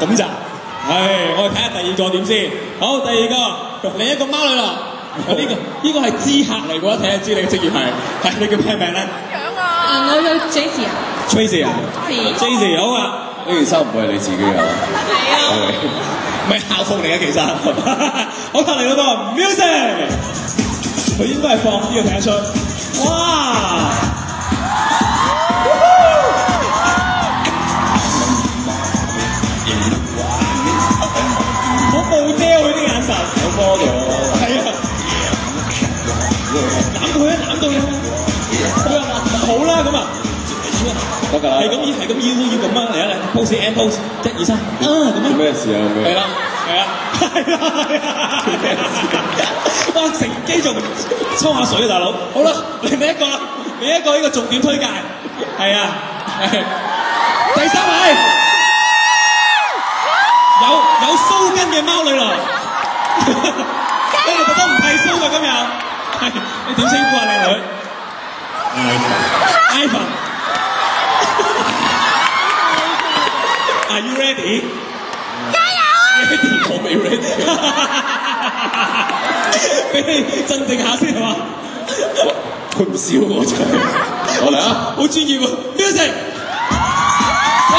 咁咋？我哋睇下第二個點先。好，第二個另一個貓女郎。呢個係知客嚟嘅，一睇就知你嘅職業係你叫咩名咧？我叫 Tracy 啊。Tracy 啊 ？Tracy 好啊。呢件衫唔會係你自己嘅。係啊。唔係校服嚟嘅其實。好，嚟到噃 music， 佢應該係放呢個睇得出。哇！好暴遮佢啲眼神，好 model 啊！係啊。攬到佢啊！攬到佢啊！佢話好啦咁啊，得㗎啦，係咁要咁啊！嚟啊嚟 ，pose and pose， 1、2、3，咁啊！咩事啊？係啦，哇！乘機仲抽下水啊，大佬！好啦，另一個啦，另一個呢個重點推介，係啊，第3位有鬚根嘅貓女郎，你哋覺得唔剃鬚㗎今日？係，你點稱呼啊靚女 ？Ivan。Are you ready？ 加油 ！Ready， 我未 ready。俾你鎮定下先係嘛？佢唔笑我真係。我嚟啊！好專業喎 ，music。哇！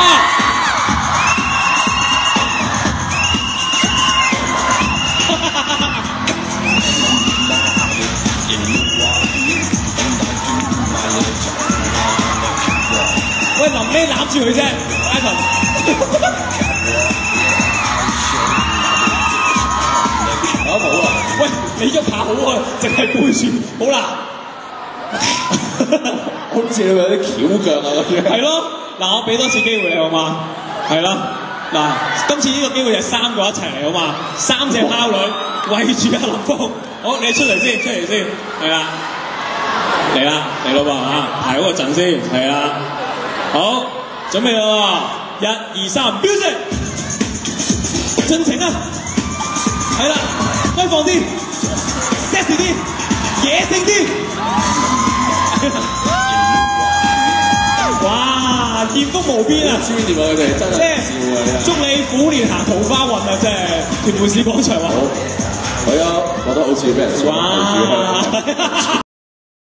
喂，臨尾攬住佢啫 ，Ivan。好啊！喂，你喐下好啊，淨係背住，好啦。好似你有啲翹腳啊嗰啲。係咯，嗱，我俾多次機會你好嘛？係啦，嗱，今次呢個機會係3個一齊嚟好嘛？3隻貓女圍住阿林峰，好，你出嚟先，係啦，嚟啦噃嚇，排好個陣先，係啦，好，準備啦喎，1、2、3 ，music， 盡情啊，係啦，開放啲 ，sexy 啲，野性啲。哇！豔福無邊啊！專業啊，佢哋真係笑啊！祝你虎年行桃花運啊！即係屯門市廣場話。好，係啊，覺得好似俾人笑。哇！